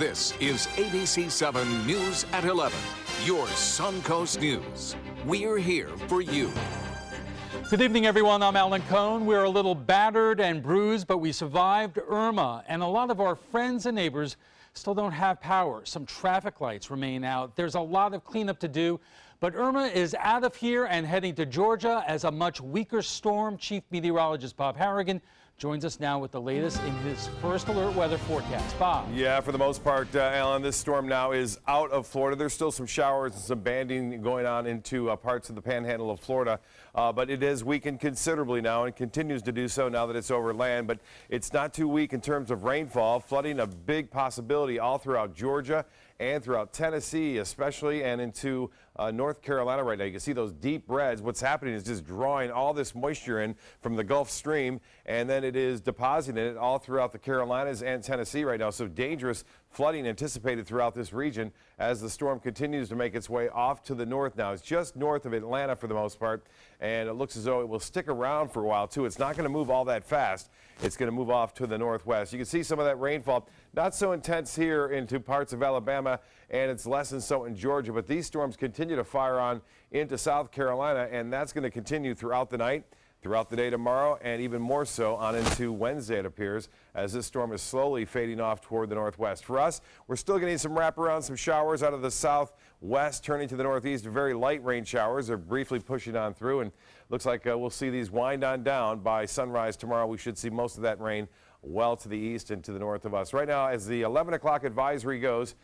This is ABC7 News at 11, your Suncoast News. We're here for you. Good evening, everyone. I'm Alan Cohn. We're a little battered and bruised, but we survived Irma, and a lot of our friends and neighbors still don't have power. Some traffic lights remain out. There's a lot of cleanup to do, but Irma is out of here and heading to Georgia as a much weaker storm. Chief Meteorologist Bob Harrigan joins us now with the latest in his first alert weather forecast. Bob. Yeah, for the most part, Alan, this storm now is out of Florida. There's still some showers and some banding going on into parts of the panhandle of Florida, but it is weakened considerably now and continues to do so now that it's over land. But it's not too weak in terms of rainfall. Flooding a big possibility all throughout Georgia and throughout Tennessee especially, and into North Carolina right now. You can see those deep reds. What's happening is just drawing all this moisture in from the Gulf Stream, and then it is depositing it all throughout the Carolinas and Tennessee right now. So dangerous flooding anticipated throughout this region as the storm continues to make its way off to the north now. It's just north of Atlanta for the most part, and it looks as though it will stick around for a while too. It's not going to move all that fast. It's going to move off to the northwest. You can see some of that rainfall, not so intense here into parts of Alabama, and it's less than so in Georgia, but these storms continue to fire on into South Carolina, and that's going to continue throughout the night, throughout the day tomorrow, and even more so on into Wednesday, it appears, as this storm is slowly fading off toward the northwest. For us, we're still getting some wraparound, some showers out of the southwest, turning to the northeast. Very light rain showers are briefly pushing on through, and looks like we'll see these wind on down by sunrise tomorrow. We should see most of that rain well to the east and to the north of us. Right now, as the 11 o'clock advisory goes,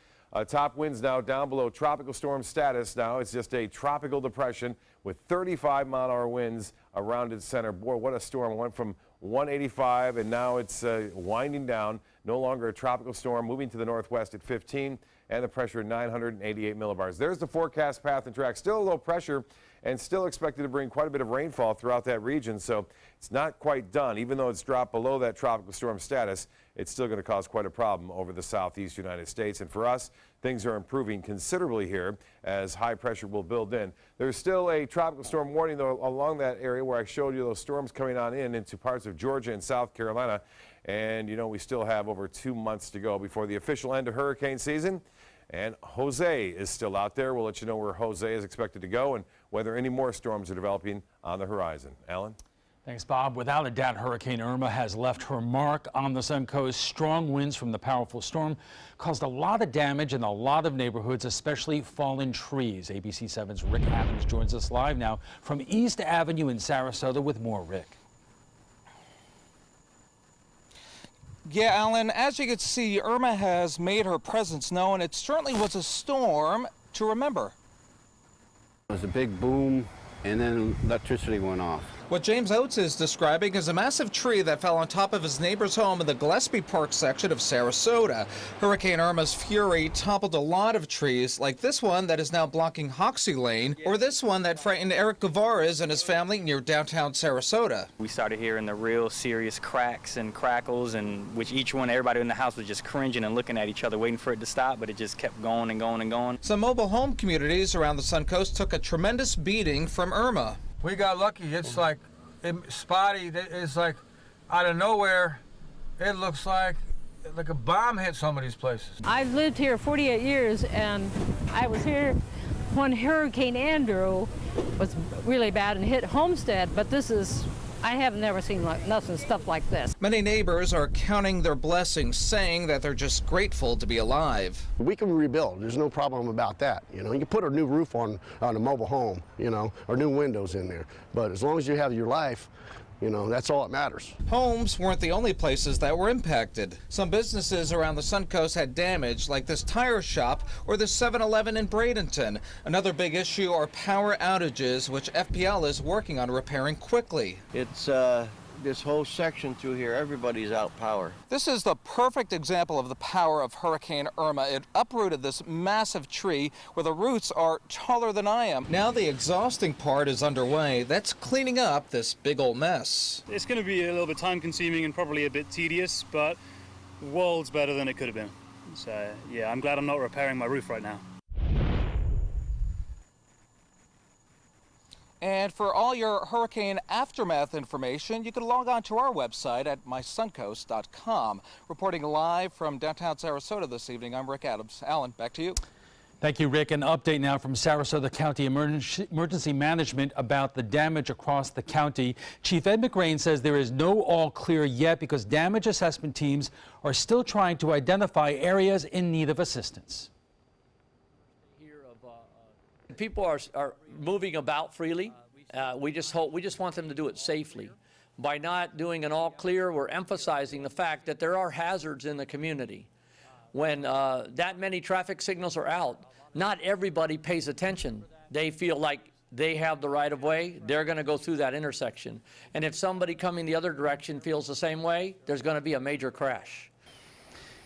top winds now down below tropical storm status. Now it's just a tropical depression with 35-mile-an-hour winds around its center. Boy, what a storm. It went from 185 and now it's winding down. No longer a tropical storm, moving to the northwest at 15, and the pressure 988 millibars. There's the forecast path and track. Still a low pressure and still expected to bring quite a bit of rainfall throughout that region. So it's not quite done. Even though it's dropped below that tropical storm status, it's still going to cause quite a problem over the southeast United States. And for us, things are improving considerably here as high pressure will build in. There's still a tropical storm warning, though, along that area where I showed you those storms coming on into parts of Georgia and South Carolina. And, you know, we still have over 2 months to go before the official end of hurricane season. And Jose is still out there. We'll let you know where Jose is expected to go and whether any more storms are developing on the horizon. Alan? Thanks, Bob. Without a doubt, Hurricane Irma has left her mark on the Suncoast. Strong winds from the powerful storm caused a lot of damage in a lot of neighborhoods, especially fallen trees. ABC7's Rick Adams joins us live now from East Avenue in Sarasota with more. Rick. Yeah, Alan, as you can see, Irma has made her presence known. It certainly was a storm to remember. It was a big boom, and then electricity went off. What James Oates is describing is a massive tree that fell on top of his neighbor's home in the Gillespie Park section of Sarasota. Hurricane Irma's fury toppled a lot of trees, like this one that is now blocking Hoxie Lane, or this one that frightened Eric Guevara and his family near downtown Sarasota. We started hearing the real serious cracks and crackles, and which everybody in the house was just cringing and looking at each other, waiting for it to stop, but it just kept going and going and going. Some mobile home communities around the Suncoast took a tremendous beating from Irma. We got lucky. It's like spotty. It's like out of nowhere. It looks like a bomb hit some of these places. I've lived here 48 years, and I was here when Hurricane Andrew was really bad and hit Homestead, but I have never seen stuff like this. Many neighbors are counting their blessings, saying that they're just grateful to be alive. We can rebuild. There's no problem about that. You know, you can put a new roof on a mobile home, you know, or new windows in there. But as long as you have your life, you know, that's all that matters. Homes weren't the only places that were impacted. Some businesses around the Suncoast had damage, like this tire shop or the 7-Eleven in Bradenton. Another big issue are power outages, which FPL is working on repairing quickly. It's this whole section through here, everybody's out power. This is the perfect example of the power of Hurricane Irma. It uprooted this massive tree where the roots are taller than I am. Now the exhausting part is underway. That's cleaning up this big old mess. It's going to be a little bit time consuming and probably a bit tedious, but worlds better than it could have been. So yeah, I'm glad I'm not repairing my roof right now. And for all your hurricane aftermath information, you can log on to our website at mysuncoast.com. Reporting live from downtown Sarasota this evening, I'm Rick Adams. Alan, back to you. Thank you, Rick. An update now from Sarasota County Emergency Management about the damage across the county. Chief Ed McRain says there is no all clear yet because damage assessment teams are still trying to identify areas in need of assistance. People are moving about freely. We just want them to do it safely. By not doing an all clear, we're emphasizing the fact that there are hazards in the community. When that many traffic signals are out, not everybody pays attention. They feel like they have the right of way, they're going to go through that intersection. And if somebody coming the other direction feels the same way, there's going to be a major crash.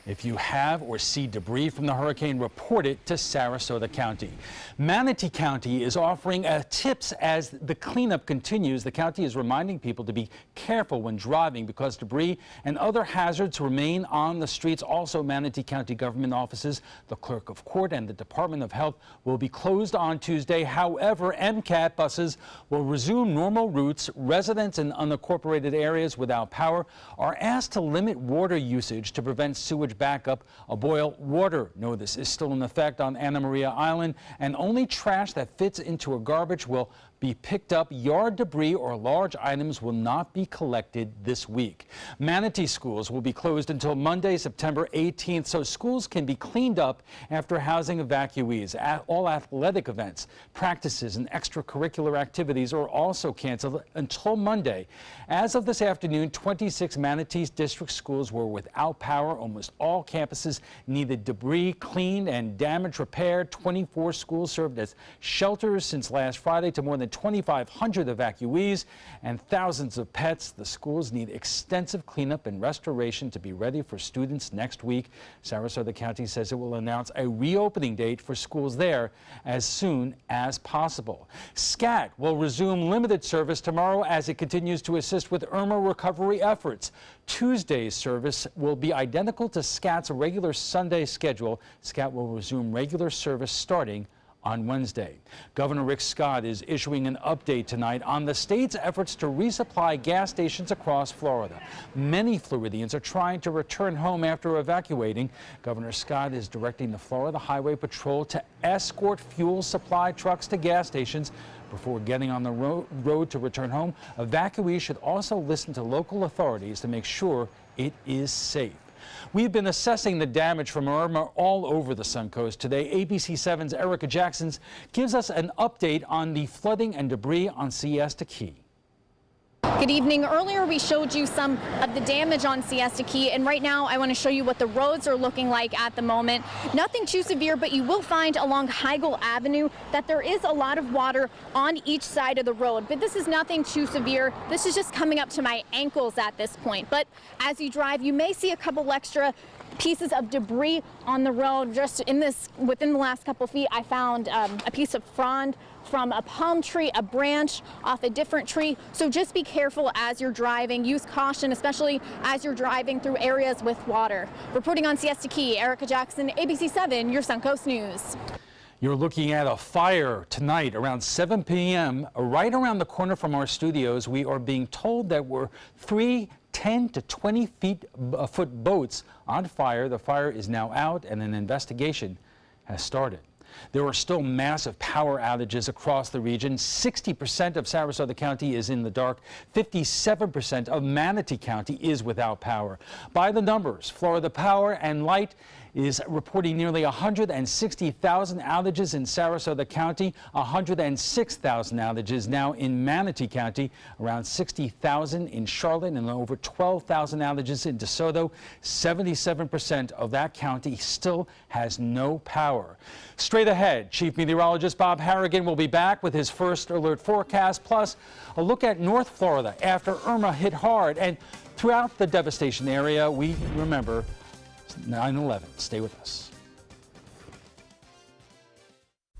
If you have or see debris from the hurricane, report it to Sarasota County. Manatee County is offering tips as the cleanup continues. The county is reminding people to be careful when driving because debris and other hazards remain on the streets. Also, Manatee County government offices, the clerk of court, and the Department of Health will be closed on Tuesday. However, MCAT buses will resume normal routes. Residents in unincorporated areas without power are asked to limit water usage to prevent sewage backup. A boil water notice is still in effect on Anna Maria Island, and only trash that fits into a garbage will be picked up. Yard debris or large items will not be collected this week. Manatee schools will be closed until Monday, September 18th, so schools can be cleaned up after housing evacuees. All athletic events, practices, and extracurricular activities are also canceled until Monday. As of this afternoon, 26 Manatee district schools were without power. Almost all campuses needed debris cleaned and damage repaired. 24 schools served as shelters since last Friday to more than 2,500 evacuees and thousands of pets. The schools need extensive cleanup and restoration to be ready for students next week. Sarasota County says it will announce a reopening date for schools there as soon as possible. SCAT will resume limited service tomorrow as it continues to assist with Irma recovery efforts. Tuesday's service will be identical to SCAT's regular Sunday schedule. SCAT will resume regular service starting on Wednesday. Governor Rick Scott is issuing an update tonight on the state's efforts to resupply gas stations across Florida. Many Floridians are trying to return home after evacuating. Governor Scott is directing the Florida Highway Patrol to escort fuel supply trucks to gas stations before getting on the road to return home. Evacuees should also listen to local authorities to make sure it is safe. We've been assessing the damage from Irma all over the Suncoast today. ABC7's Erica Jackson gives us an update on the flooding and debris on Siesta Key. Good evening. Earlier we showed you some of the damage on Siesta Key, and right now I want to show you what the roads are looking like at the moment. Nothing too severe, but you will find along Heigl Avenue that there is a lot of water on each side of the road, but this is nothing too severe. This is just coming up to my ankles at this point, but as you drive you may see a couple extra pieces of debris on the road. Just within the last couple feet, I found a piece of frond from a palm tree, a branch off a different tree. So just be careful as you're driving. Use caution, especially as you're driving through areas with water. Reporting on Siesta Key, Erica Jackson, ABC7, your Suncoast News. You're looking at a fire tonight around 7 p.m. right around the corner from our studios. We are being told that we're 10 to 20 foot boats on fire. The fire is now out and an investigation has started. There are still massive power outages across the region. 60% of Sarasota County is in the dark. 57% of Manatee County is without power. By the numbers, Florida Power and Light is reporting nearly 160,000 outages in Sarasota County, 106,000 outages now in Manatee County, around 60,000 in Charlotte, and over 12,000 outages in DeSoto. 77% of that county still has no power. Straight ahead, Chief Meteorologist Bob Harrigan will be back with his first alert forecast, plus a look at North Florida after Irma hit hard. And throughout the devastation area, we remember 9/11. Stay with us.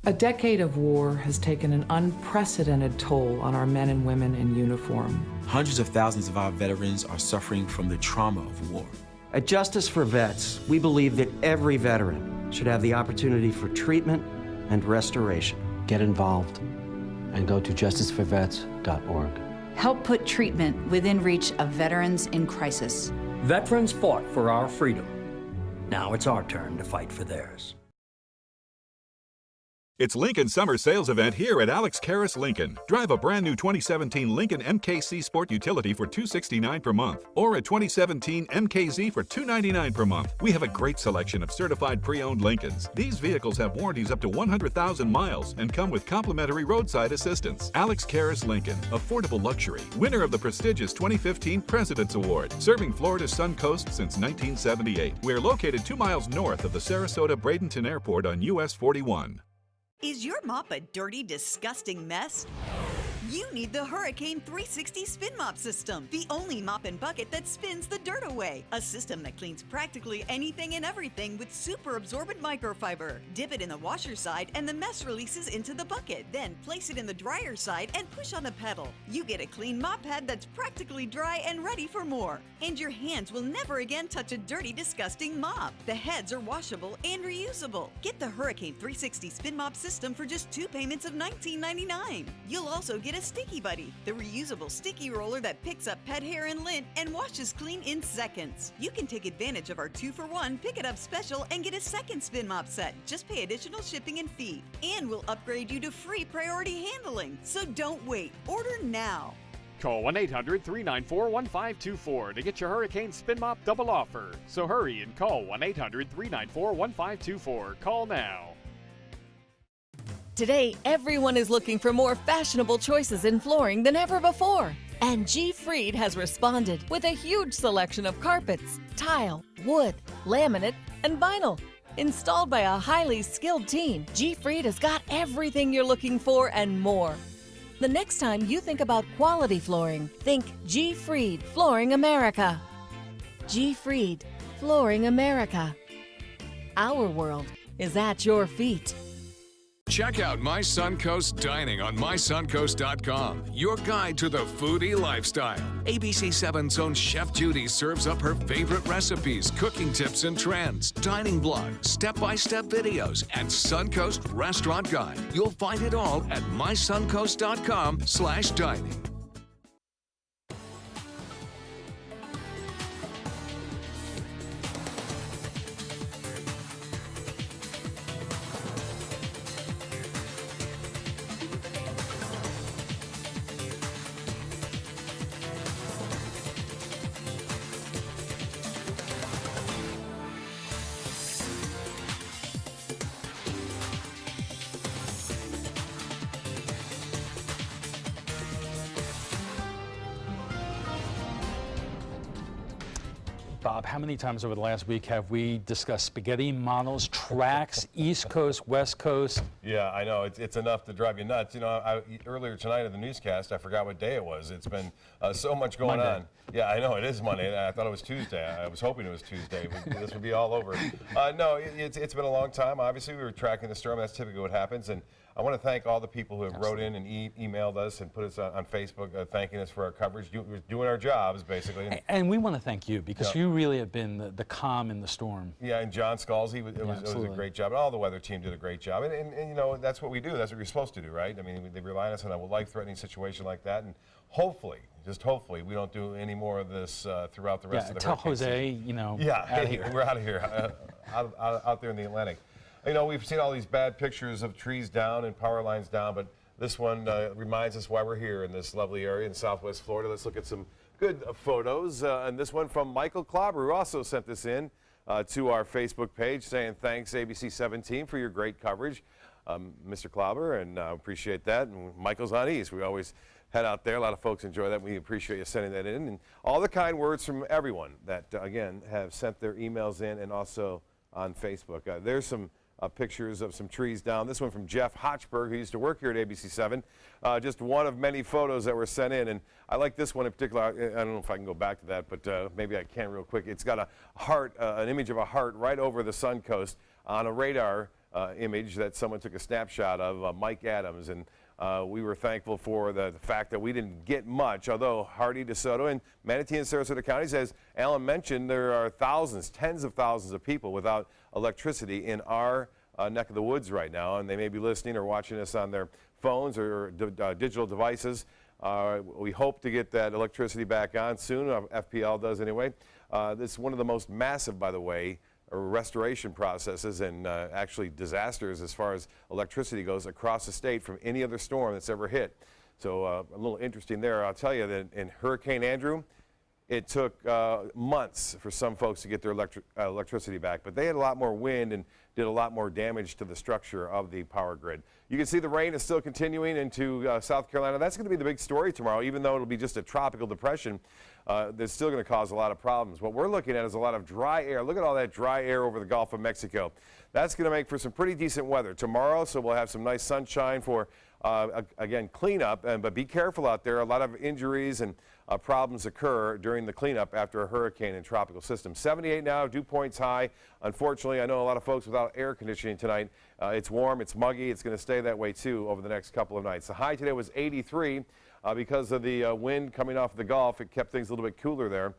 A decade of war has taken an unprecedented toll on our men and women in uniform. Hundreds of thousands of our veterans are suffering from the trauma of war. At Justice for Vets, we believe that every veteran should have the opportunity for treatment and restoration. Get involved. and go to justiceforvets.org. Help put treatment within reach of veterans in crisis. Veterans fought for our freedom. Now it's our turn to fight for theirs. It's Lincoln's summer sales event here at Alex Karras Lincoln. Drive a brand new 2017 Lincoln MKC Sport Utility for $269 per month, or a 2017 MKZ for $299 per month. We have a great selection of certified pre-owned Lincolns. These vehicles have warranties up to 100,000 miles and come with complimentary roadside assistance. Alex Karras Lincoln, affordable luxury, winner of the prestigious 2015 President's Award, serving Florida's Sun Coast since 1978. We're located 2 miles north of the Sarasota-Bradenton Airport on US 41. Is your mop a dirty, disgusting mess? You need the Hurricane 360 Spin Mop System, the only mop and bucket that spins the dirt away. A system that cleans practically anything and everything with super absorbent microfiber. Dip it in the washer side and the mess releases into the bucket. Then place it in the dryer side and push on the pedal. You get a clean mop pad that's practically dry and ready for more. And your hands will never again touch a dirty, disgusting mop. The heads are washable and reusable. Get the Hurricane 360 Spin Mop System for just 2 payments of $19.99. You'll also get a Sticky Buddy, the reusable sticky roller that picks up pet hair and lint and washes clean in seconds. You can take advantage of our 2-for-1 Pick It Up special and get a second Spin Mop set. Just pay additional shipping and fee. And we'll upgrade you to free priority handling. So don't wait. Order now. Call 1-800-394-1524 to get your Hurricane Spin Mop double offer. So hurry and call 1-800-394-1524. Call now. Today, everyone is looking for more fashionable choices in flooring than ever before. And G. Fried has responded with a huge selection of carpets, tile, wood, laminate, and vinyl. Installed by a highly skilled team, G. Fried has got everything you're looking for and more. The next time you think about quality flooring, think G. Fried Flooring America. G. Fried Flooring America. Our world is at your feet. Check out My Suncoast Dining on mysuncoast.com, your guide to the foodie lifestyle. ABC7's own Chef Judy serves up her favorite recipes, cooking tips and trends, dining blogs, step-by-step videos, and Suncoast Restaurant Guide. You'll find it all at mysuncoast.com/dining. Bob, how many times over the last week have we discussed spaghetti models, tracks, East Coast, West Coast? Yeah, I know. It's enough to drive you nuts. You know, earlier tonight in the newscast, I forgot what day it was. It's been so much going on. Yeah, I know. It is Monday. I thought it was Tuesday. I was hoping it was Tuesday. This would be all over. No, it's been a long time. Obviously, we were tracking the storm. That's typically what happens. And I want to thank all the people who have wrote in and emailed us and put us on Facebook thanking us for our coverage, doing our jobs, basically. And we want to thank you because you really have been the calm in the storm. Yeah, and John Scalzi, it was a great job. And all the weather team did a great job. And you know, that's what we do. That's what we're supposed to do, right? I mean, they rely on us in a life-threatening situation like that. And hopefully, just hopefully, we don't do any more of this throughout the rest of the tell Jose, you know, out of here. We're out of here, out there in the Atlantic. You know, we've seen all these bad pictures of trees down and power lines down, but this one reminds us why we're here in this lovely area in Southwest Florida. Let's look at some good photos. And this one from Michael Klauber, who also sent this in to our Facebook page saying, thanks, ABC7 team, for your great coverage. Mr. Klauber, and I appreciate that. And Michael's on East. We always head out there. A lot of folks enjoy that. We appreciate you sending that in. And all the kind words from everyone that, again, have sent their emails in and also on Facebook. There's some pictures of some trees down. This one from Jeff Hotchberg, who used to work here at ABC7. Just one of many photos that were sent in. And I like this one in particular. I don't know if I can go back to that, but maybe I can real quick. It's got a heart, an image of a heart right over the Sun Coast on a radar image that someone took a snapshot of, Mike Adams. And we were thankful for the fact that we didn't get much, although Hardy, DeSoto, and Manatee and Sarasota counties, as Alan mentioned, there are thousands, tens of thousands of people without electricity in our neck of the woods right now, and they may be listening or watching us on their phones or digital devices. We hope to get that electricity back on soon. FPL does anyway. This is one of the most massive, by the way, restoration processes and actually disasters as far as electricity goes across the state from any other storm that's ever hit. So a little interesting there. I'll tell you that in Hurricane Andrew, it took months for some folks to get their electricity back, but they had a lot more wind and did a lot more damage to the structure of the power grid. You can see the rain is still continuing into South Carolina. That's going to be the big story tomorrow, even though it'll be just a tropical depression. That's still going to cause a lot of problems. What we're looking at is a lot of dry air. Look at all that dry air over the Gulf of Mexico. That's going to make for some pretty decent weather tomorrow, so we'll have some nice sunshine for, again, cleanup. But be careful out there. A lot of injuries and problems occur during the cleanup after a hurricane and tropical system. 78 now, dew points high. Unfortunately, I know a lot of folks without air conditioning tonight. It's warm, it's muggy. It's going to stay that way, too, over the next couple of nights. The high today was 83. Because of the wind coming off the Gulf, it kept things a little bit cooler there.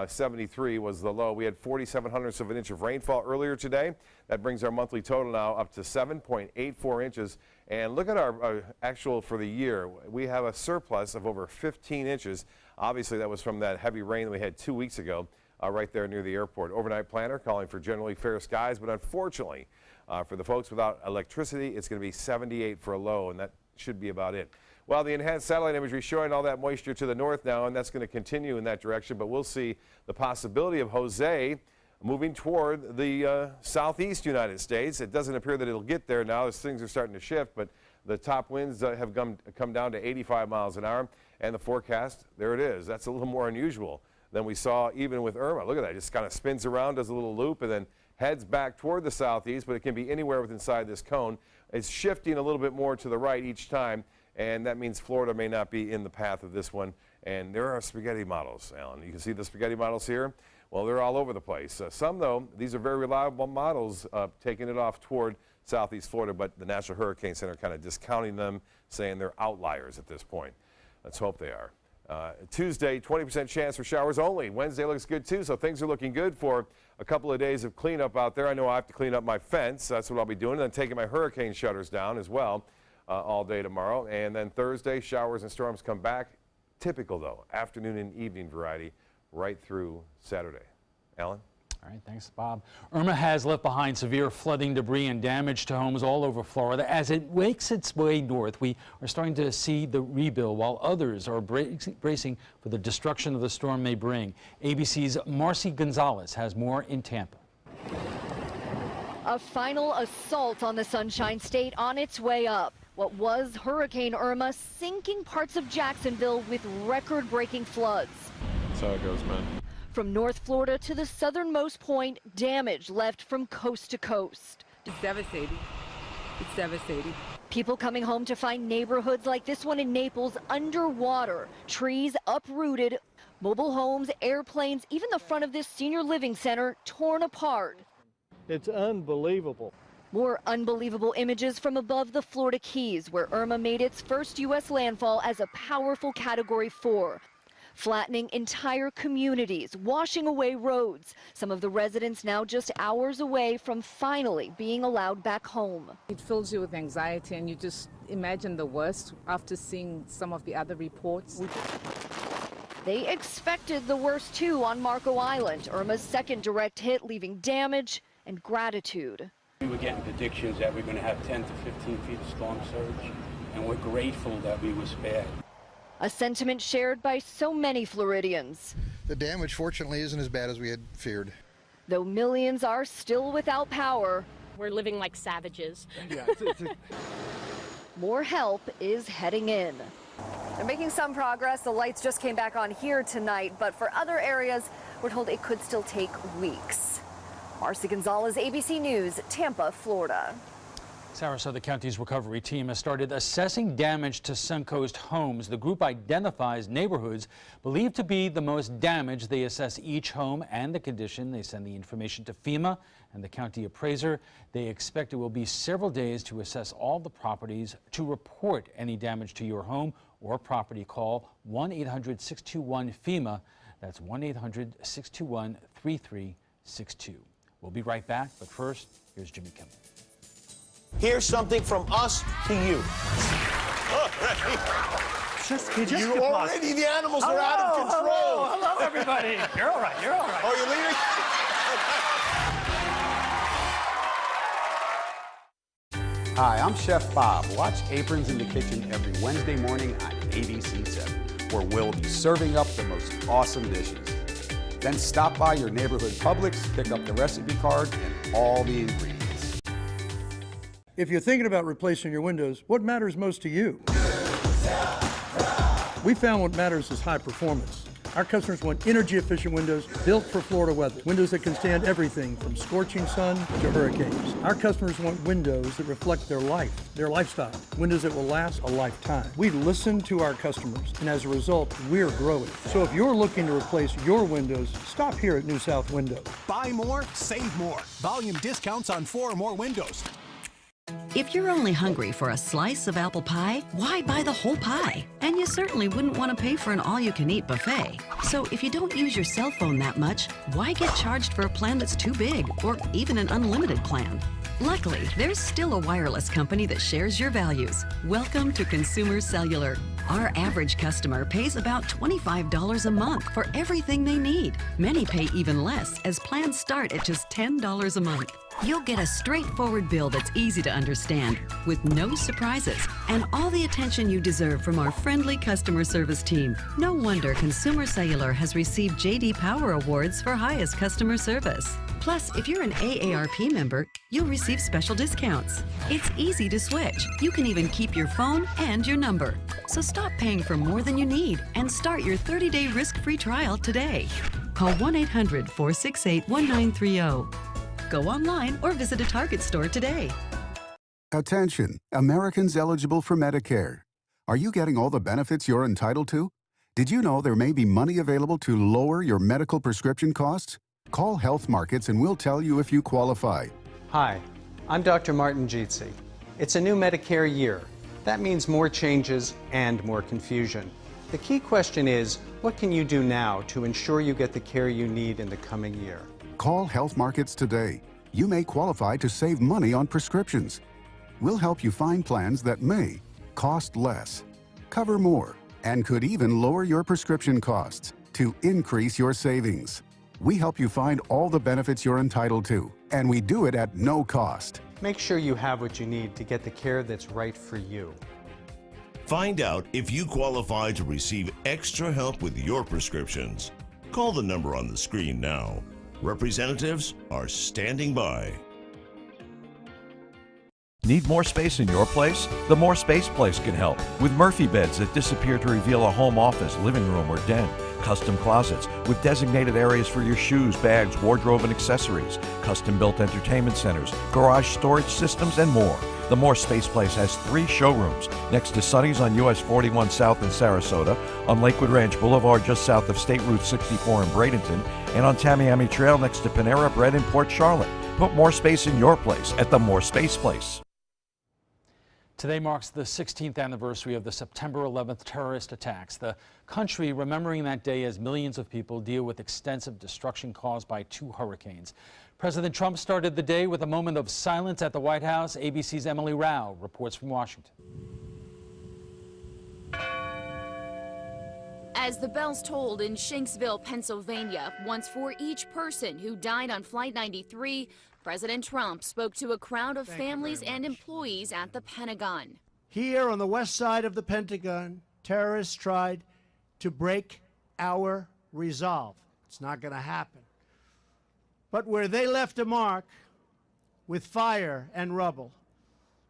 73 was the low. We had 47/100ths of an inch of rainfall earlier today. That brings our monthly total now up to 7.84 inches. And look at our actual for the year. We have a surplus of over 15 inches. Obviously, that was from that heavy rain that we had 2 weeks ago right there near the airport. Overnight planner calling for generally fair skies, but unfortunately, for the folks without electricity, it's going to be 78 for a low, and that should be about it. Well, the enhanced satellite imagery showing all that moisture to the north now, and that's going to continue in that direction, but we'll see the possibility of Jose moving toward the southeast United States. It doesn't appear that it'll get there now as things are starting to shift, but the top winds have come down to 85 miles an hour, and the forecast, there it is. That's a little more unusual than we saw even with Irma. Look at that. It just kind of spins around, does a little loop, and then heads back toward the southeast, but it can be anywhere within inside this cone. It's shifting a little bit more to the right each time, and that means Florida may not be in the path of this one. And there are spaghetti models, Alan. You can see the spaghetti models here. Well, they're all over the place. Some, though, these are very reliable models taking it off toward southeast Florida, but the National Hurricane Center kind of discounting them, saying they're outliers at this point. Let's hope they are. Tuesday, 20% chance for showers only. Wednesday looks good, too, so things are looking good for a couple of days of cleanup out there. I know I have to clean up my fence. That's what I'll be doing, and then taking my hurricane shutters down as well. All day tomorrow. And then Thursday, showers and storms come back. Typical, though, afternoon and evening variety right through Saturday. Alan? All right, thanks, Bob. Irma has left behind severe flooding, debris, and damage to homes all over Florida. As it makes its way north, we are starting to see the rebuild, while others are bracing for the destruction of the storm may bring. ABC's Marcy Gonzalez has more in Tampa. A final assault on the Sunshine State on its way up. What was Hurricane Irma sinking parts of Jacksonville with record-breaking floods. That's how it goes, man. From North Florida to the southernmost point, damage left from coast to coast. It's devastating. It's devastating. People coming home to find neighborhoods like this one in Naples underwater, trees uprooted, mobile homes, airplanes, even the front of this senior living center torn apart. It's unbelievable. More unbelievable images from above the Florida Keys, where Irma made its first U.S. landfall as a powerful Category 4. Flattening entire communities, washing away roads. Some of the residents now just hours away from finally being allowed back home. It fills you with anxiety, and you just imagine the worst after seeing some of the other reports. They expected the worst, too, on Marco Island. Irma's second direct hit, leaving damage and gratitude. We were getting predictions that we're going to have 10 to 15 feet of storm surge, and we're grateful that we were spared. A sentiment shared by so many Floridians. The damage, fortunately, isn't as bad as we had feared. Though millions are still without power, we're living like savages. Yeah, more help is heading in. They're making some progress. The lights just came back on here tonight, but for other areas, we're told it could still take weeks. Marcy Gonzalez, ABC News, Tampa, Florida. Sarasota County's recovery team has started assessing damage to Suncoast homes. The group identifies neighborhoods believed to be the most damaged. They assess each home and the condition. They send the information to FEMA and the county appraiser. They expect it will be several days to assess all the properties. To report any damage to your home or property, call 1-800-621-FEMA. That's 1-800-621-3362. We'll be right back, but first, here's Jimmy Kimmel. Here's something from us to you. You already, the animals are out of control. Hello, everybody. You're all right. You're all right. Oh, you're leaving? Hi, I'm Chef Bob. Watch Aprons in the Kitchen every Wednesday morning on ABC7, where we'll be serving up the most awesome dishes. Then stop by your neighborhood Publix, pick up the recipe card and all the ingredients. If you're thinking about replacing your windows, what matters most to you? We found what matters is high performance. Our customers want energy-efficient windows built for Florida weather. Windows that can stand everything from scorching sun to hurricanes. Our customers want windows that reflect their life, their lifestyle. Windows that will last a lifetime. We listen to our customers, and as a result, we're growing. So if you're looking to replace your windows, stop here at New South Window. Buy more, save more. Volume discounts on 4 or more windows. If you're only hungry for a slice of apple pie, why buy the whole pie? And you certainly wouldn't want to pay for an all-you-can-eat buffet. So if you don't use your cell phone that much, why get charged for a plan that's too big, or even an unlimited plan? Luckily, there's still a wireless company that shares your values. Welcome to Consumer Cellular. Our average customer pays about $25 a month for everything they need. Many pay even less, as plans start at just $10 a month. You'll get a straightforward bill that's easy to understand, with no surprises, and all the attention you deserve from our friendly customer service team. No wonder Consumer Cellular has received J.D. Power Awards for highest customer service. Plus, if you're an AARP member, you'll receive special discounts. It's easy to switch. You can even keep your phone and your number. So stop paying for more than you need and start your 30-day risk-free trial today. Call 1-800-468-1930. Go online or visit a Target store today. Attention, Americans eligible for Medicare. Are you getting all the benefits you're entitled to? Did you know there may be money available to lower your medical prescription costs? Call Health Markets and we'll tell you if you qualify. Hi, I'm Dr. Martin Jeetsi. It's a new Medicare year. That means more changes and more confusion. The key question is, what can you do now to ensure you get the care you need in the coming year? Call Health Markets today. You may qualify to save money on prescriptions. We'll help you find plans that may cost less, cover more, and could even lower your prescription costs to increase your savings. We help you find all the benefits you're entitled to, and we do it at no cost. Make sure you have what you need to get the care that's right for you. Find out if you qualify to receive extra help with your prescriptions. Call the number on the screen now. Representatives are standing by. Need more space in your place? The More Space Place can help with Murphy beds that disappear to reveal a home office, living room, or den. Custom closets with designated areas for your shoes, bags, wardrobe, and accessories. Custom-built entertainment centers, garage storage systems, and more. The More Space Place has 3 showrooms next to Sunny's on US 41 South in Sarasota, on Lakewood Ranch Boulevard just south of State Route 64 in Bradenton, and on Tamiami Trail next to Panera Bread in Port Charlotte. Put more space in your place at the More Space Place. Today marks the 16th anniversary of the September 11th terrorist attacks. The country remembering that day as millions of people deal with extensive destruction caused by 2 hurricanes. President Trump started the day with a moment of silence at the White House. ABC's Emily Rao reports from Washington. As the bells tolled in Shanksville, Pennsylvania, once for each person who died on Flight 93, President Trump spoke to a crowd of families and employees at the Pentagon. Here on the west side of the Pentagon, terrorists tried to break our resolve. It's not going to happen. But where they left a mark with fire and rubble,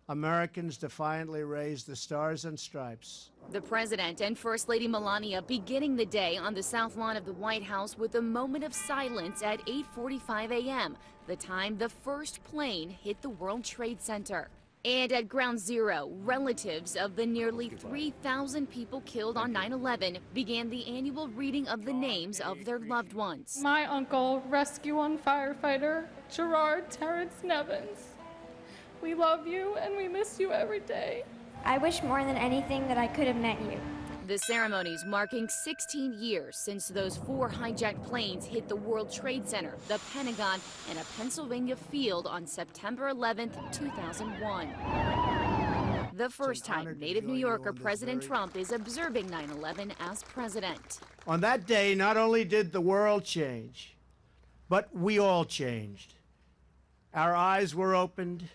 Americans defiantly raised the stars and stripes. The president and First Lady Melania beginning the day on the south lawn of the White House with a moment of silence at 8:45 a.m., the time the first plane hit the World Trade Center. And at Ground Zero, relatives of the nearly 3,000 people killed on 9/11 began the annual reading of the names of their loved ones. My uncle, Rescue 1 firefighter Gerard Terrence Nevins. We love you and we miss you every day. I wish more than anything that I could have met you. The ceremony's marking 16 years since those 4 hijacked planes hit the World Trade Center, the Pentagon, and a Pennsylvania field on September 11, 2001. The first time native New Yorker President Trump is observing 9/11 as president. On that day, not only did the world change, but we all changed. Our eyes were opened.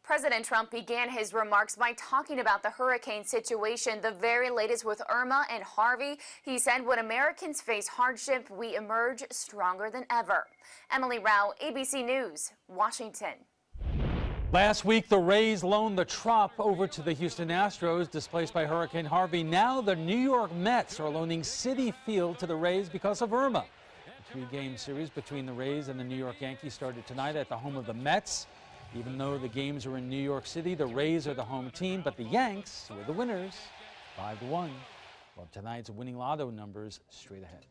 President Trump began his remarks by talking about the hurricane situation, the very latest with Irma and Harvey. He said, when Americans face hardship, we emerge stronger than ever. Emily Rao, ABC News, Washington. Last week, the Rays loaned the Trop over to the Houston Astros, displaced by Hurricane Harvey. Now the New York Mets are loaning Citi Field to the Rays because of Irma. The 3-game series between the Rays and the New York Yankees started tonight at the home of the Mets. Even though the games are in New York City, the Rays are the home team, but the Yanks were the winners, 5-1. Well, tonight's winning lotto numbers straight ahead.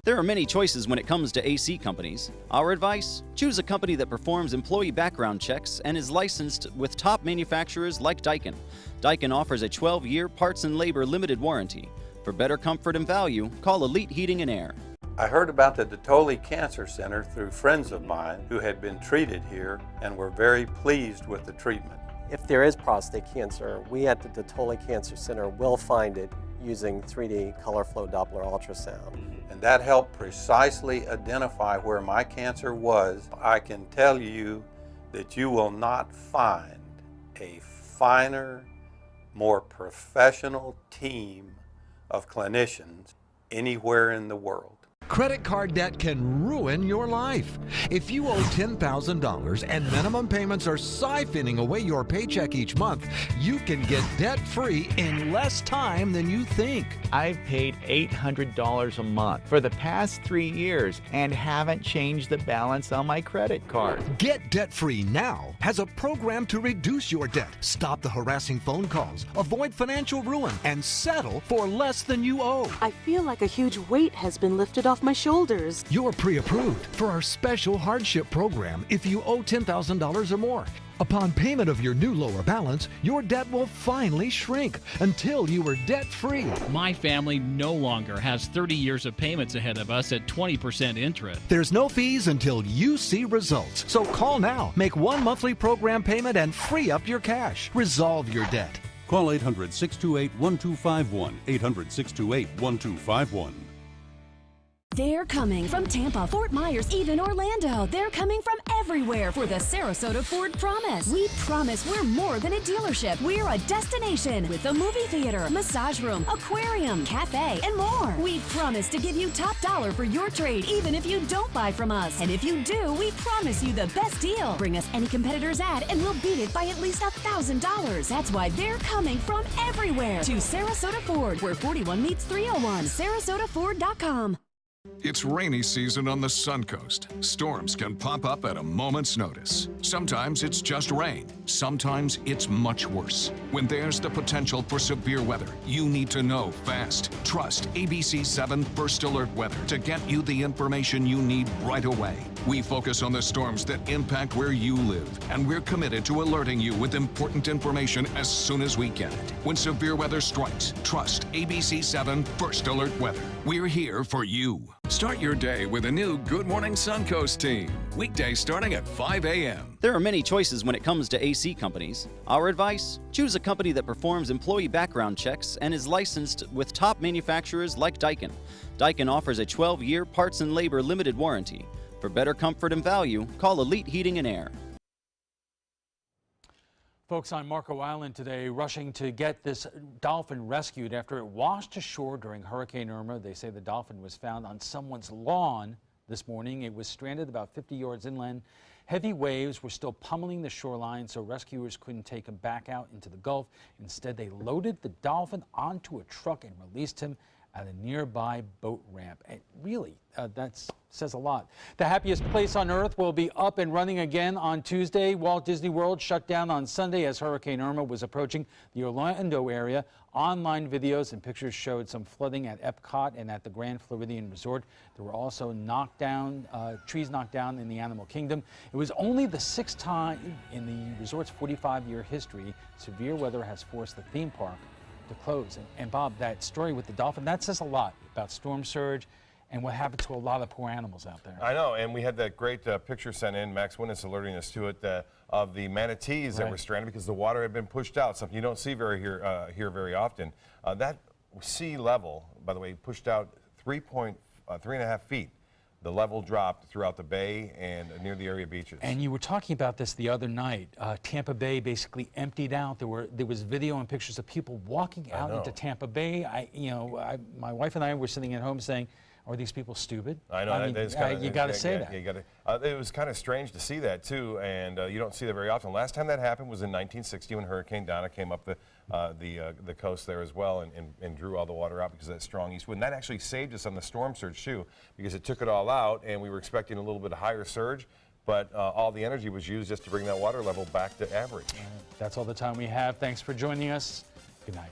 There are many choices when it comes to AC companies. Our advice? Choose a company that performs employee background checks and is licensed with top manufacturers like Daikin. Daikin offers a 12-year parts and labor limited warranty. For better comfort and value, call Elite Heating and Air. I heard about the Dotoli Cancer Center through friends of mine who had been treated here and were very pleased with the treatment. If there is prostate cancer, we at the Dotoli Cancer Center will find it using 3D color flow Doppler ultrasound. And that helped precisely identify where my cancer was. I can tell you that you will not find a finer, more professional team of clinicians anywhere in the world. Credit card debt can ruin your life. If you owe $10,000 and minimum payments are siphoning away your paycheck each month, you can get debt-free in less time than you think. I've paid $800 a month for the past 3 years and haven't changed the balance on my credit card. Get debt-free now has a program to reduce your debt, stop the harassing phone calls, avoid financial ruin, and settle for less than you owe. I feel like a huge weight has been lifted off my shoulders. You're pre-approved for our special hardship program if you owe $10,000 or more. Upon payment of your new lower balance, your debt will finally shrink until you are debt-free. My family no longer has 30 years of payments ahead of us at 20% interest. There's no fees until you see results. So call now, make one monthly program payment and free up your cash. Resolve your debt. Call 800-628-1251, 800-628-1251. They're coming from Tampa, Fort Myers, even Orlando. They're coming from everywhere for the Sarasota Ford Promise. We promise we're more than a dealership. We're a destination with a movie theater, massage room, aquarium, cafe, and more. We promise to give you top dollar for your trade, even if you don't buy from us. And if you do, we promise you the best deal. Bring us any competitor's ad and we'll beat it by at least $1,000. That's why they're coming from everywhere to Sarasota Ford, where 41 meets 301. SarasotaFord.com. It's rainy season on the Suncoast. Storms can pop up at a moment's notice. Sometimes it's just rain. Sometimes it's much worse. When there's the potential for severe weather, you need to know fast. Trust ABC7 First Alert Weather to get you the information you need right away. We focus on the storms that impact where you live, and we're committed to alerting you with important information as soon as we get it. When severe weather strikes, trust ABC7 First Alert Weather. We're here for you. Start your day with a new Good Morning Suncoast team. Weekdays starting at 5 a.m. There are many choices when it comes to AC companies. Our advice? Choose a company that performs employee background checks and is licensed with top manufacturers like Daikin. Daikin offers a 12-year parts and labor limited warranty. For better comfort and value, call Elite Heating and Air. Folks on Marco Island today rushing to get this dolphin rescued after it washed ashore during Hurricane Irma. They say the dolphin was found on someone's lawn this morning. It was stranded about 50 yards inland. Heavy waves were still pummeling the shoreline, so rescuers couldn't take him back out into the Gulf. Instead, they loaded the dolphin onto a truck and released him at a nearby boat ramp. And really, that says a lot. The happiest place on earth will be up and running again on Tuesday. Walt Disney World shut down on Sunday as Hurricane Irma was approaching the Orlando area. Online videos and pictures showed some flooding at Epcot and at the Grand Floridian Resort. There were also trees knocked down in the Animal Kingdom. It was only the 6th time in the resort's 45-year history severe weather has forced the theme park to close. And Bob, that story with the dolphin, that says a lot about storm surge and what happened to a lot of poor animals out there. I know, and we had that great picture sent in, Max Winnis alerting us to it, of the manatees that were stranded because the water had been pushed out, something you don't see here very often. That sea level, by the way, pushed out 3.5 feet. The level dropped throughout the bay and near the area beaches. And you were talking about this the other night. Tampa Bay basically emptied out. There was video and pictures of people walking out into Tampa Bay. My wife and I were sitting at home saying, "Are these people stupid?" I know. You got to say that. You it was kind of strange to see that too, and you don't see that very often. Last time that happened was in 1960 when Hurricane Donna came up the coast there as well and drew all the water out because of that strong east wind. That actually saved us on the storm surge too, because it took it all out, and we were expecting a little bit higher surge, but all the energy was used just to bring that water level back to average. That's all the time we have. Thanks for joining us. Good night.